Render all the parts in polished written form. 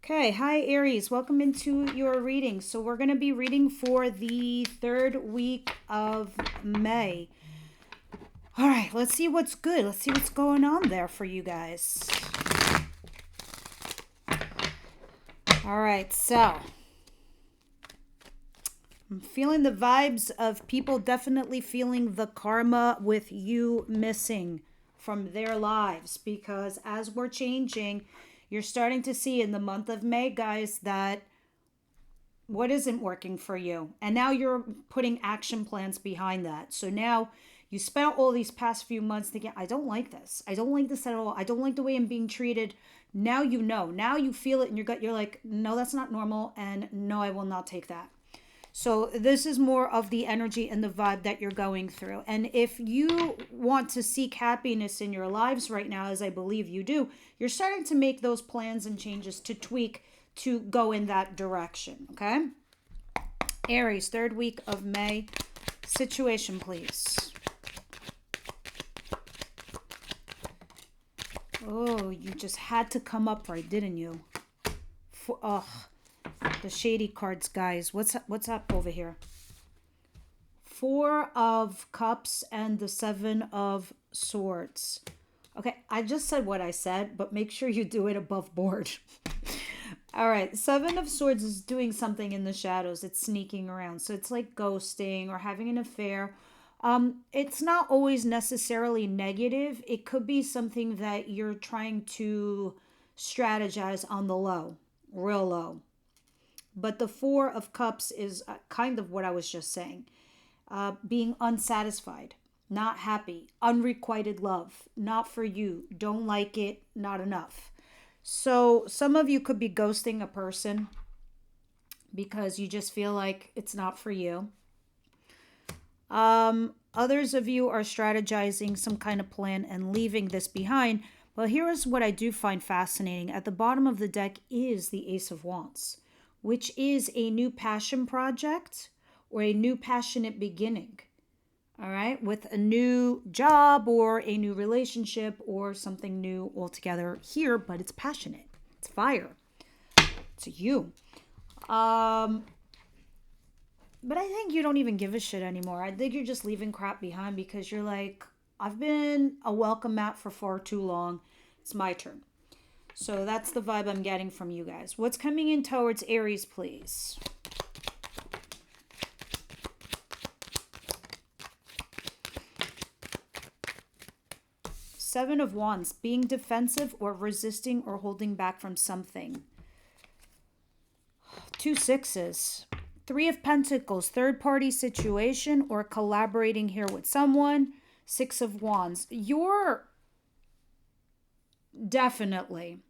Okay, hi Aries, welcome into your reading. So we're going to be reading for the third week of May. All right, let's see what's good. Let's see what's going on there for you guys. All right, so I'm feeling the vibes of people definitely feeling the karma with you missing from their lives, because as we're changing, you're starting to see in the month of May, guys, that what isn't working for you, and now you're putting action plans behind that. So now you spent all these past few months thinking, I don't like this, I don't like this at all, I don't like the way I'm being treated. Now you know, now you feel it in your gut, you're like, no, that's not normal, and no, I will not take that. So this is more of the energy and the vibe that you're going through. And if you want to seek happiness in your lives right now, as I believe you do, you're starting to make those plans and changes to tweak to go in that direction. Okay? Aries, third week of May. Situation, please. Oh, you just had to come up right, didn't you? The shady cards, guys. What's up over here? Four of Cups and the Seven of Swords. Okay, I just said what I said, but make sure you do it above board. All right, Seven of Swords is doing something in the shadows. It's sneaking around. So it's like ghosting or having an affair. It's not always necessarily negative. It could be something that you're trying to strategize on the low, real low. But the Four of Cups is kind of what I was just saying. Being unsatisfied, not happy, unrequited love, not for you, don't like it, not enough. So some of you could be ghosting a person because you just feel like it's not for you. Others of you are strategizing some kind of plan and leaving this behind. Well, here is what I do find fascinating. At the bottom of the deck is the Ace of Wands, which is a new passion project or a new passionate beginning. All right, with a new job or a new relationship or something new altogether here, but it's passionate. It's fire. It's you. But I think you don't even give a shit anymore. I think you're just leaving crap behind because you're like, I've been a welcome mat for far too long. It's my turn. So that's the vibe I'm getting from you guys. What's coming in towards Aries, please? Seven of Wands, being defensive or resisting or holding back from something. Two sixes. Three of Pentacles, third party situation or collaborating here with someone. Six of Wands. You're definitely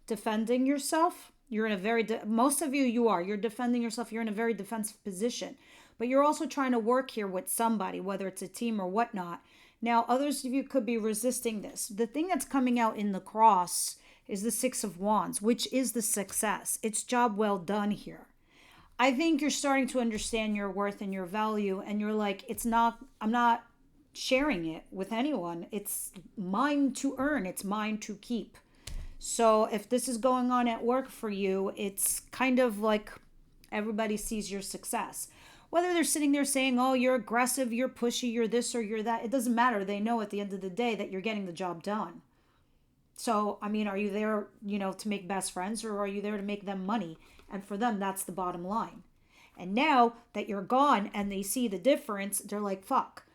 defending yourself. You're in a very, most of you are. You're defending yourself. You're in a very defensive position. But you're also trying to work here with somebody, whether it's a team or whatnot. Now, others of you could be resisting this. The thing that's coming out in the cross is the Six of Wands, which is the success. It's job well done here. I think you're starting to understand your worth and your value, and you're like, I'm not sharing it with anyone. It's mine to earn, it's mine to keep. So if this is going on at work for you, it's kind of like everybody sees your success. Whether they're sitting there saying, oh, you're aggressive, you're pushy, you're this or you're that, it doesn't matter. They know at the end of the day that you're getting the job done. So, I mean, are you there, to make best friends, or are you there to make them money? And for them, that's the bottom line. And now that you're gone and they see the difference, they're like, fuck.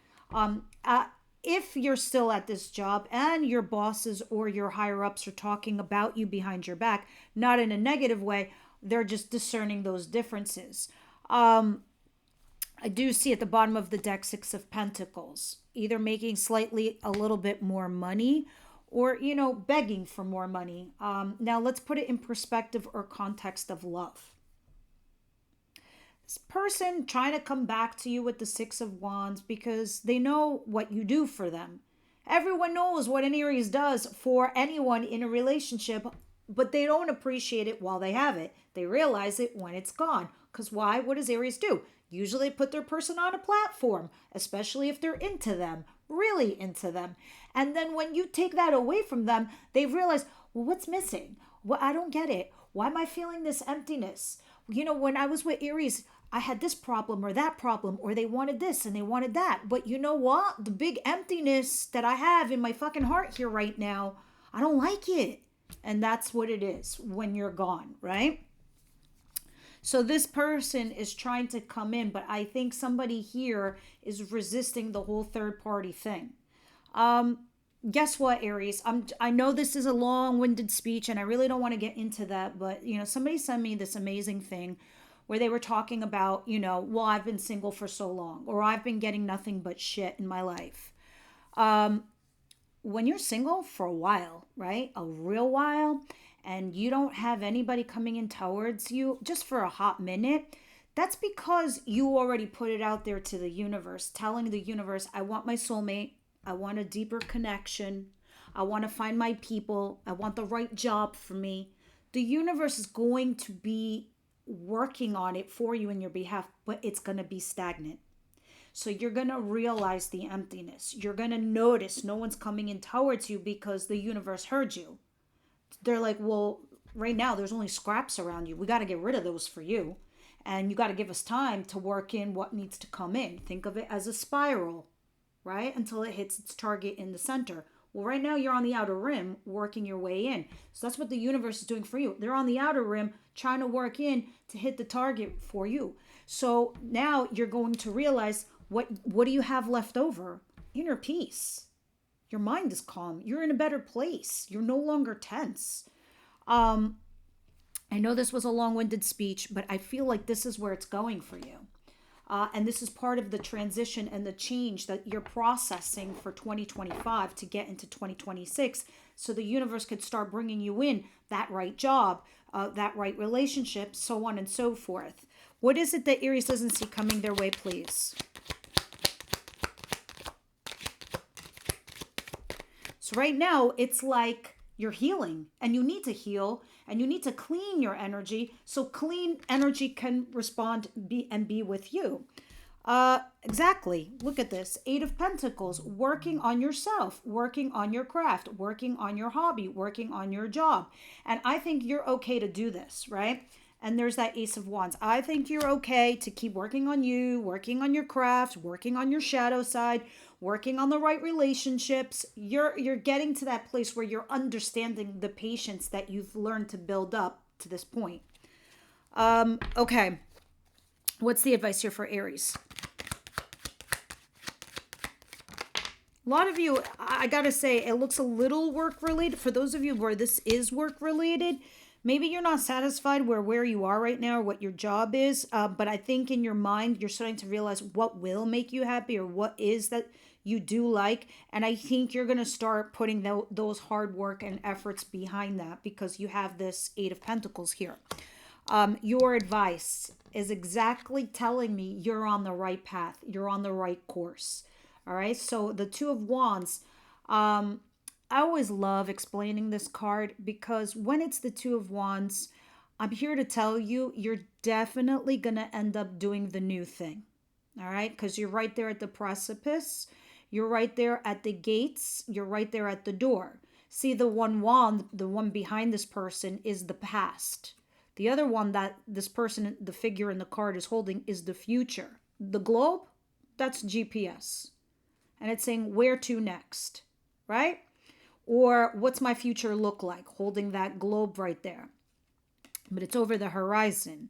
If you're still at this job and your bosses or your higher ups are talking about you behind your back, not in a negative way, they're just discerning those differences. I do see at the bottom of the deck Six of Pentacles, either making slightly a little bit more money or, begging for more money. Now let's put it in perspective or context of love. This person trying to come back to you with the Six of Wands because they know what you do for them. Everyone knows what an Aries does for anyone in a relationship, but they don't appreciate it while they have it. They realize it when it's gone. Because why? What does Aries do? Usually put their person on a platform, especially if they're into them, really into them. And then when you take that away from them, they realize, Well, what's missing? Well, I don't get it. Why am I feeling this emptiness? When I was with Aries, I had this problem or that problem, or they wanted this and they wanted that. But you know what? The big emptiness that I have in my fucking heart here right now, I don't like it. And that's what it is when you're gone, right? So this person is trying to come in, but I think somebody here is resisting the whole third party thing. Um, Guess what, Aries? I know this is a long-winded speech and I really don't want to get into that, but somebody sent me this amazing thing where they were talking about, well, I've been single for so long, or I've been getting nothing but shit in my life. Um, when you're single for a while, right? A real while, and you don't have anybody coming in towards you just for a hot minute, that's because you already put it out there to the universe, telling the universe, I want my soulmate. I want a deeper connection. I want to find my people. I want the right job for me. The universe is going to be working on it for you in your behalf, but it's going to be stagnant. So you're going to realize the emptiness. You're going to notice no one's coming in towards you because the universe heard you. They're like, well, right now there's only scraps around you. We got to get rid of those for you. And you got to give us time to work in what needs to come in. Think of it as a spiral, right? Until it hits its target in the center. Well, right now you're on the outer rim working your way in. So that's what the universe is doing for you. They're on the outer rim trying to work in to hit the target for you. So now you're going to realize what do you have left over? Inner peace. Your mind is calm. You're in a better place. You're no longer tense. I know this was a long-winded speech, but I feel like this is where it's going for you. And this is part of the transition and the change that you're processing for 2025 to get into 2026. So the universe could start bringing you in that right job, that right relationship, so on and so forth. What is it that Aries doesn't see coming their way, please? So right now, it's like you're healing and you need to heal and you need to clean your energy so clean energy can respond be with you. Exactly. Look at this. 8 of Pentacles, working on yourself, working on your craft, working on your hobby, working on your job. And I think you're okay to do this, right? And there's that Ace of Wands. I think you're okay to keep working on you, working on your craft, working on your shadow side, working on the right relationships. You're getting to that place where you're understanding the patience that you've learned to build up to this point. Okay. What's the advice here for Aries? A lot of you, I gotta say, it looks a little work related. For those of you where this is work related, maybe you're not satisfied where you are right now or what your job is, but I think in your mind, you're starting to realize what will make you happy or what is that you do like. And I think you're going to start putting those hard work and efforts behind that because you have this 8 of Pentacles here. Your advice is exactly telling me you're on the right path. You're on the right course. All right. So the 2 of Wands, I always love explaining this card because when it's the 2 of Wands, I'm here to tell you, you're definitely going to end up doing the new thing. All right. Because you're right there at the precipice. You're right there at the gates. You're right there at the door. See, the one wand, the one behind this person is the past. The other one that this person, the figure in the card is holding is the future. The globe, that's GPS. And it's saying where to next, right? Or what's my future look like? Holding that globe right there. But it's over the horizon.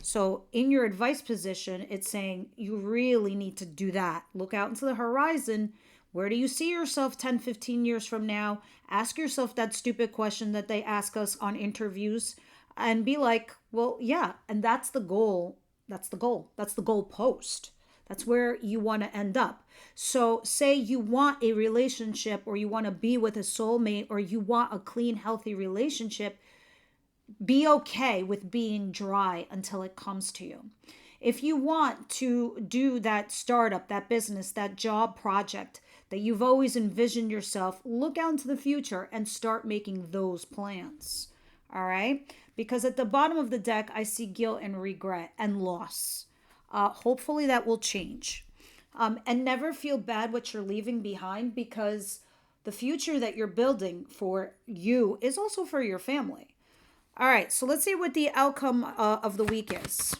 So in your advice position, it's saying you really need to do that. Look out into the horizon. Where do you see yourself 10, 15 years from now? Ask yourself that stupid question that they ask us on interviews and be like, well, yeah. And that's the goal. That's the goal. That's the goal post. That's where you want to end up. So say you want a relationship or you want to be with a soulmate or you want a clean, healthy relationship. Be okay with being dry until it comes to you. If you want to do that startup, that business, that job project that you've always envisioned yourself, look out into the future and start making those plans. All right? Because at the bottom of the deck, I see guilt and regret and loss. Hopefully that will change. And never feel bad what you're leaving behind because The future that you're building for you is also for your family. All right, so let's see what the outcome of the week is.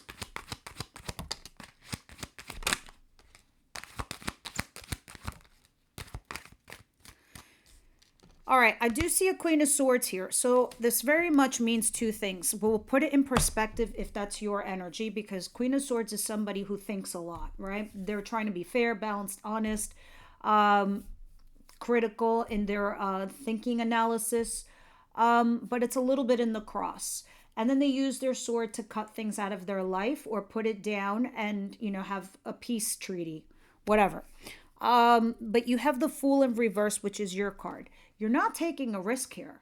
All right, I do see a Queen of Swords here. So this very much means two things. We'll put it in perspective if that's your energy, because Queen of Swords is somebody who thinks a lot, right? They're trying to be fair, balanced, honest, critical in their thinking analysis, but it's a little bit in the cross. And then they use their sword to cut things out of their life or put it down and, have a peace treaty, whatever. But you have the Fool in reverse, which is your card. You're not taking a risk here.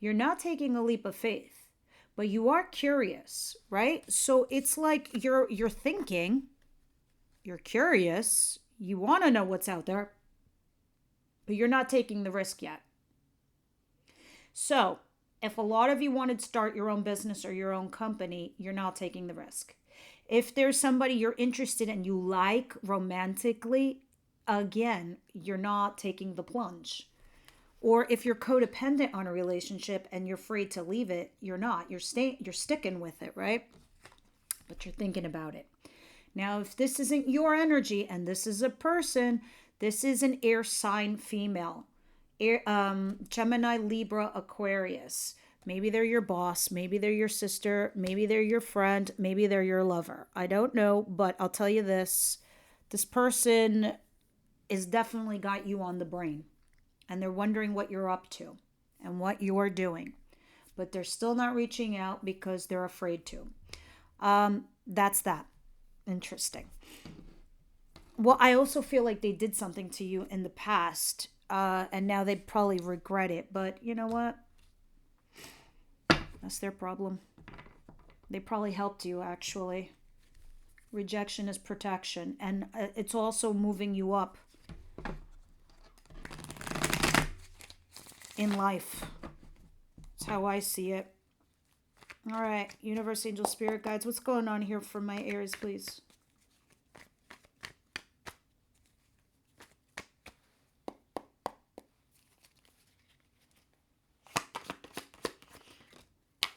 You're not taking a leap of faith, but you are curious, right? So it's like you're thinking, you're curious, you want to know what's out there, but you're not taking the risk yet. So if a lot of you wanted to start your own business or your own company, you're not taking the risk. If there's somebody you're interested in, you like romantically, again, you're not taking the plunge. Or if you're codependent on a relationship and you're afraid to leave it, you're not. You're sticking with it, right? But you're thinking about it. Now, if this isn't your energy and this is a person, this is an air sign female. Gemini, Libra, Aquarius. Maybe they're your boss. Maybe they're your sister. Maybe they're your friend. Maybe they're your lover. I don't know, but I'll tell you this. This person is definitely got you on the brain. And they're wondering what you're up to and what you're doing. But they're still not reaching out because they're afraid to. That's that. Interesting. Well, I also feel like they did something to you in the past. And now they probably regret it. But you know what? That's their problem. They probably helped you, actually. Rejection is protection. And it's also moving you up in life. That's how I see it. All right, universe, angel, spirit guides. What's going on here for my Aries, please?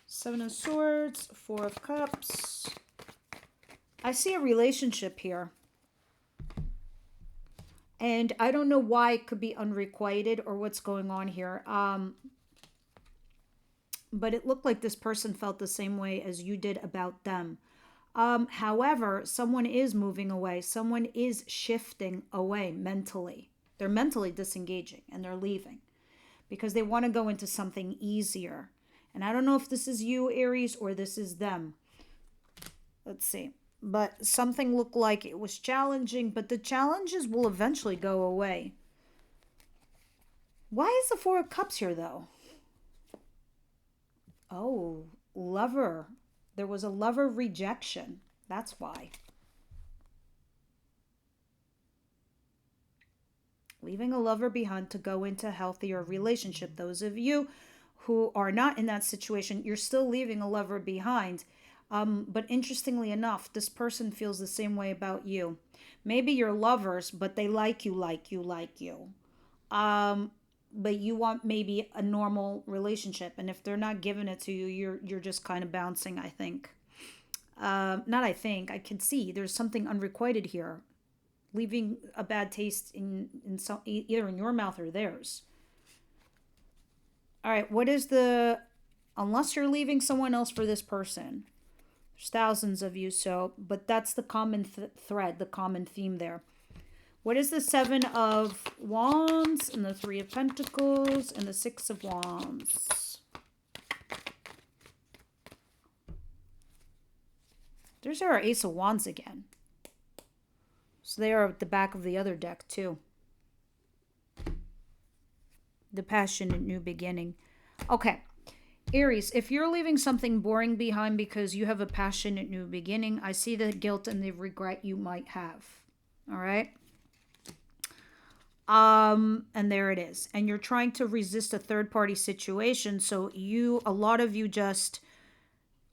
Seven of Swords, Four of Cups. I see a relationship here. And I don't know why it could be unrequited or what's going on here. But it looked like this person felt the same way as you did about them. However, someone is moving away. Someone is shifting away mentally. They're mentally disengaging and they're leaving because they want to go into something easier. And I don't know if this is you, Aries, or this is them. Let's see. But something looked like it was challenging, but the challenges will eventually go away. Why is the Four of Cups here, though? Oh, lover. There was a lover rejection. That's why. Leaving a lover behind to go into a healthier relationship. Those of you who are not in that situation, you're still leaving a lover behind. But interestingly enough, this person feels the same way about you. Maybe you're lovers, but they like you. But you want maybe a normal relationship. And if they're not giving it to you, you're just kind of bouncing, I think. I can see there's something unrequited here. Leaving a bad taste in some, either in your mouth or theirs. All right, what is unless you're leaving someone else for this person. There's thousands of you, but that's the common thread, the common theme there. What is the Seven of Wands and the Three of Pentacles and the Six of Wands? There's our Ace of Wands again. So they are at the back of the other deck too. The passionate new beginning. Okay. Aries, if you're leaving something boring behind because you have a passionate new beginning, I see the guilt and the regret you might have. All right? And there it is. And you're trying to resist a third-party situation, so a lot of you just,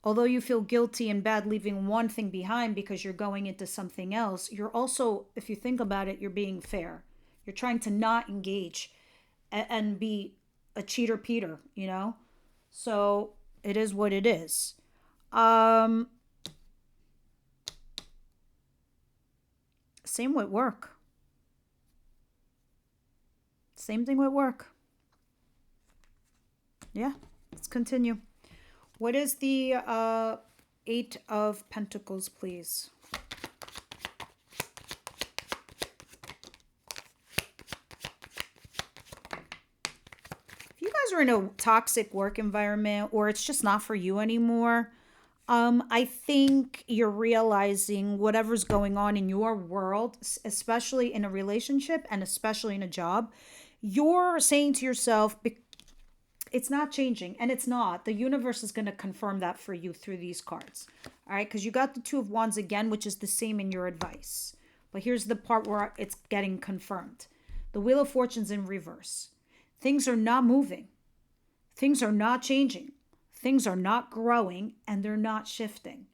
although you feel guilty and bad leaving one thing behind because you're going into something else, you're also, if you think about it, you're being fair. You're trying to not engage and be a cheater Peter, you know? So it is what it is. Um, Same with work. Same thing with work. Yeah, let's continue. What is the Eight of Pentacles, please? If you guys are in a toxic work environment or it's just not for you anymore, I think you're realizing whatever's going on in your world, especially in a relationship and especially in a job, you're saying to yourself, it's not changing, and it's not. The universe is going to confirm that for you through these cards. All right, because you got the Two of Wands again, which is the same in your advice. But here's the part where it's getting confirmed. The Wheel of Fortune's in reverse. Things are not moving. Things are not changing. Things are not growing, and they're not shifting.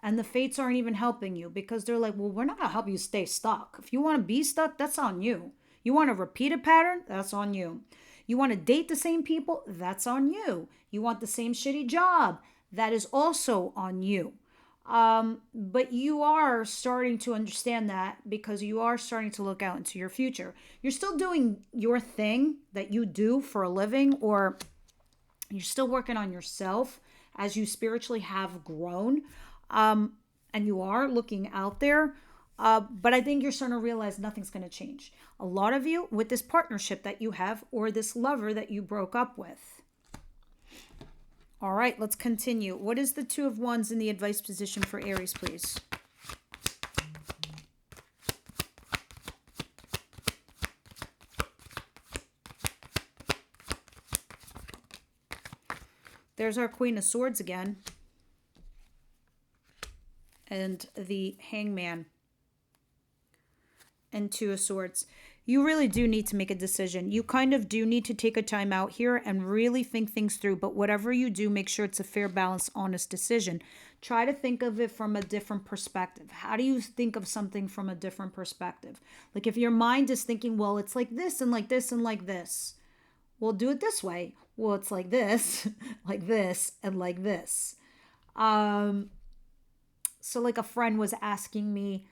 And the fates aren't even helping you because they're like, well, we're not going to help you stay stuck. If you want to be stuck, that's on you. You want to repeat a pattern? That's on you. You want to date the same people? That's on you. You want the same shitty job? That is also on you. But you are starting to understand that because you are starting to look out into your future. You're still doing your thing that you do for a living, or you're still working on yourself as you spiritually have grown. And you are looking out there. But I think you're starting to realize nothing's going to change. A lot of you with this partnership that you have or this lover that you broke up with. All right, let's continue. What is the Two of Wands in the advice position for Aries, please? There's our Queen of Swords again. And the Hangman. And Two of Swords. You really do need to make a decision. You kind of do need to take a time out here and really think things through. But whatever you do, make sure it's a fair, balanced, honest decision. Try to think of it from a different perspective. How do you think of something from a different perspective? Like if your mind is thinking, well, it's like this and like this and like this. Well, do it this way. Well, it's like this, like this, and like this. So like a friend was asking me,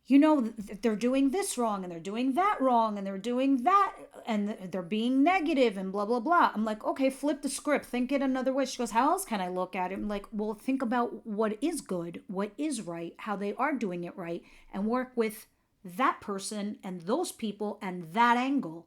you know, they're doing this wrong and they're doing that wrong and they're doing that and they're being negative and blah, blah, blah. I'm like, okay, flip the script. Think it another way. She goes, how else can I look at it? I'm like, well, think about what is good, what is right, how they are doing it right, and work with that person and those people and that angle.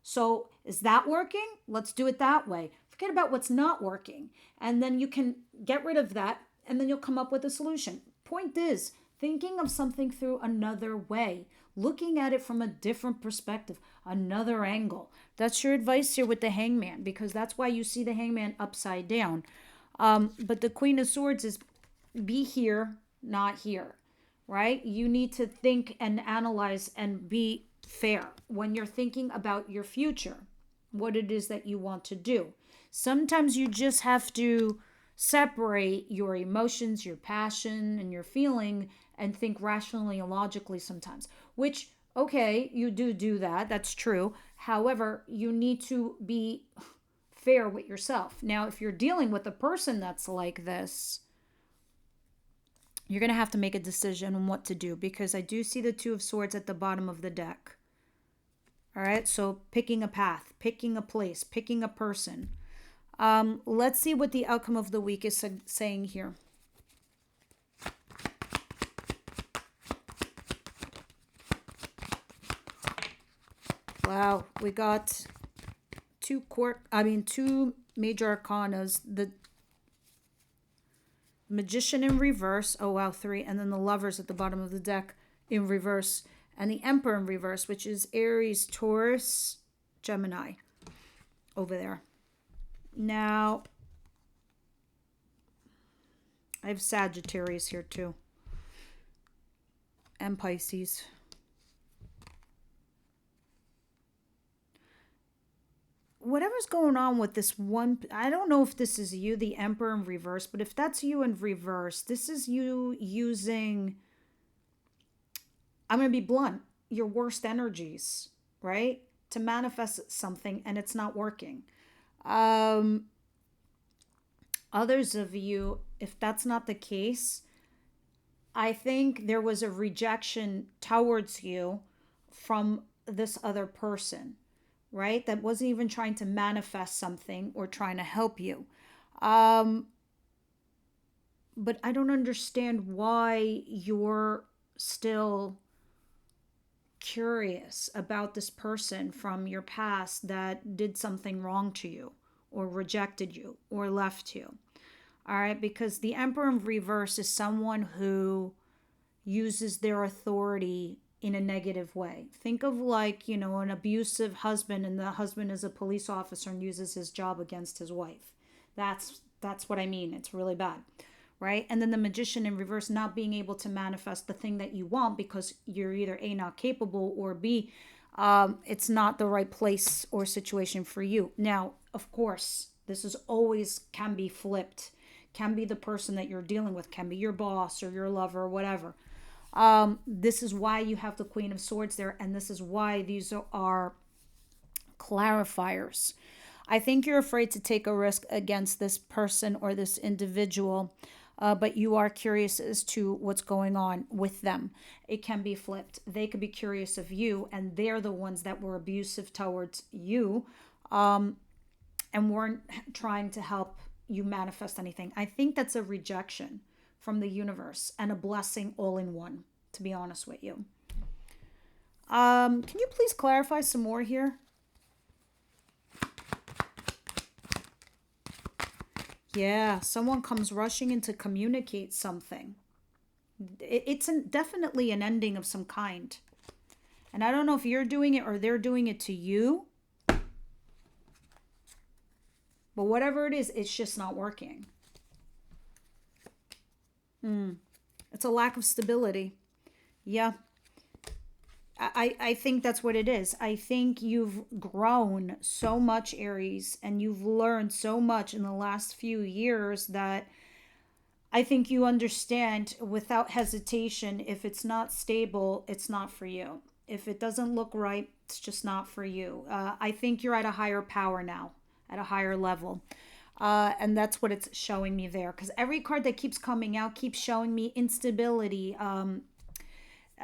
So is that working? Let's do it that way. Forget about what's not working. And then you can get rid of that and then you'll come up with a solution. Point is, thinking of something through another way, looking at it from a different perspective, another angle. That's your advice here with the Hangman, because that's why you see the Hangman upside down. But the Queen of Swords is be here, not here, right? You need to think and analyze and be fair when you're thinking about your future, what it is that you want to do. Sometimes you just have to separate your emotions, your passion, and your feeling and think rationally and logically sometimes, which, okay, you do that. That's true. However, you need to be fair with yourself. Now, if you're dealing with a person that's like this, you're going to have to make a decision on what to do, because I do see the Two of Swords at the bottom of the deck. All right, so picking a path, picking a place, picking a person. Let's see what the outcome of the week is saying here. Wow, we got two major arcanas. The Magician in reverse. Oh, wow, 3. And then the Lovers at the bottom of the deck in reverse. And the Emperor in reverse, which is Aries, Taurus, Gemini over there. Now, I have Sagittarius here too. And Pisces. Whatever's going on with this one, I don't know if this is you, the Emperor in reverse, but if that's you in reverse, this is you using, I'm going to be blunt, your worst energies, right? to manifest something and it's not working. Um, Others of you, if that's not the case, I think there was a rejection towards you from this other person, right? That wasn't even trying to manifest something or trying to help you. Um, but I don't understand why you're still curious about this person from your past that did something wrong to you or rejected you or left you. All right, because the Emperor in reverse is someone who uses their authority in a negative way. Think of like, an abusive husband and the husband is a police officer and uses his job against his wife. That's what I mean. It's really bad. Right? And then the magician in reverse not being able to manifest the thing that you want because you're either A, not capable, or B, it's not the right place or situation for you. Now, of course, this is always can be flipped. Can be the person that you're dealing with, can be your boss or your lover or whatever. This is why you have the Queen of Swords there, and this is why these are clarifiers. I think you're afraid to take a risk against this person or this individual, but you are curious as to what's going on with them. It can be flipped. They could be curious of you, and they're the ones that were abusive towards you, and weren't trying to help you manifest anything. I think that's a rejection from the universe and a blessing all in one, to be honest with you. Can you please clarify some more here? Yeah, someone comes rushing in to communicate something. It's definitely an ending of some kind. And I don't know if you're doing it or they're doing it to you. But whatever it is, it's just not working. It's a lack of stability. Yeah. I think that's what it is. I think you've grown so much, Aries, and you've learned so much in the last few years that I think you understand without hesitation, if it's not stable, it's not for you. If it doesn't look right, it's just not for you. I think you're at a higher power now, at a higher level. And that's what it's showing me there. Because every card that keeps coming out keeps showing me instability,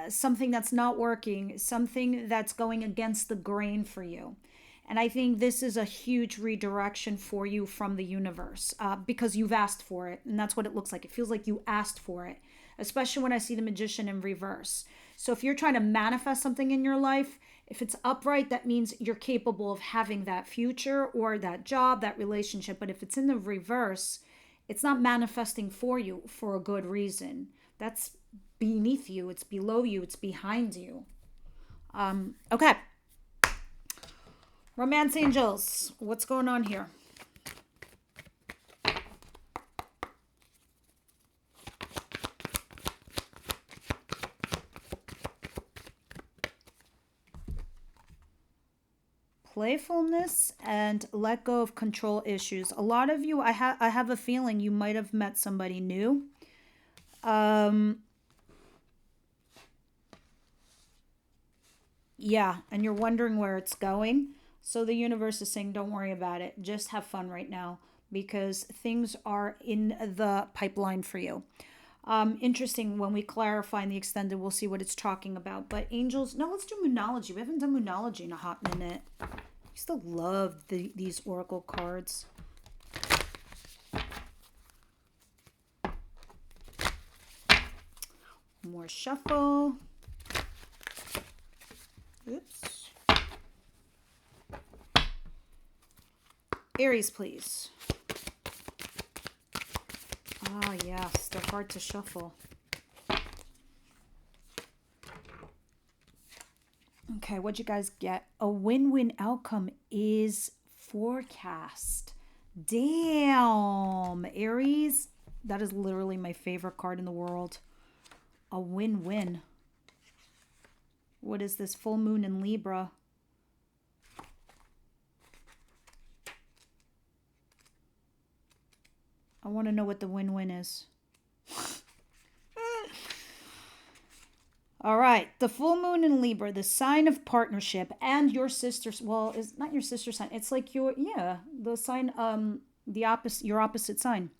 something that's not working, something that's going against the grain for you. And I think this is a huge redirection for you from the universe, because you've asked for it. And that's what it looks like. It feels like you asked for it, especially when I see the Magician in reverse. So if you're trying to manifest something in your life, if it's upright, that means you're capable of having that future or that job, that relationship. But if it's in the reverse, it's not manifesting for you for a good reason. That's beneath you, it's below you, it's behind you. Okay. Romance angels, what's going on here? Playfulness and let go of control issues. A lot of you, I have a feeling you might have met somebody new. Yeah, and you're wondering where it's going. So the universe is saying, don't worry about it. Just have fun right now because things are in the pipeline for you. Interesting. When we clarify in the extended, we'll see what it's talking about. But angels, no, let's do Moonology. We haven't done Moonology in a hot minute. I still love these oracle cards. More shuffle. Oops. Aries, please. Ah, yes, they're hard to shuffle. Okay, what'd you guys get? A win-win outcome is forecast. Damn, Aries, that is literally my favorite card in the world. A win-win. What is this? Full moon in Libra. I want to know what the win-win is. All right, the full moon in Libra, the sign of partnership, and your sister's, well, it's not your sister's sign. It's like your, yeah, the sign, the opposite, your opposite sign,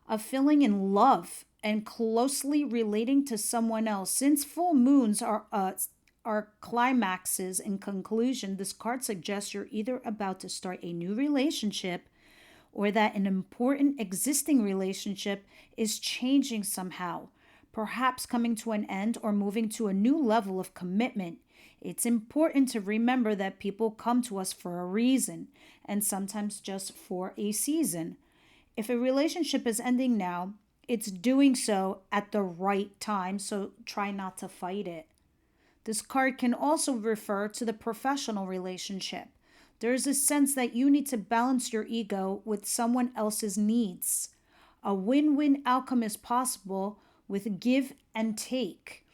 of feeling in love and closely relating to someone else. Since full moons are climaxes and conclusion, this card suggests you're either about to start a new relationship or that an important existing relationship is changing somehow, perhaps coming to an end or moving to a new level of commitment. It's important to remember that people come to us for a reason and sometimes just for a season. If a relationship is ending now, it's doing so at the right time, so try not to fight it. This card can also refer to the professional relationship. There is a sense that you need to balance your ego with someone else's needs. A win win outcome is possible with give and take.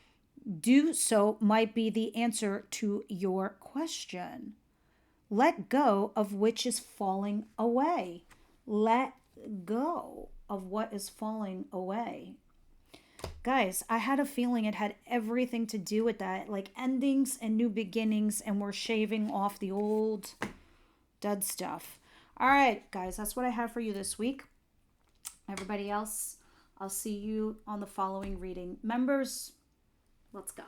Do so might be the answer to your question. Let go of which is falling away. Let go of what is falling away. Guys, I had a feeling it had everything to do with that, like endings and new beginnings, and we're shaving off the old dead stuff. All right, guys, that's what I have for you this week. Everybody else, I'll see you on the following reading. Members, let's go.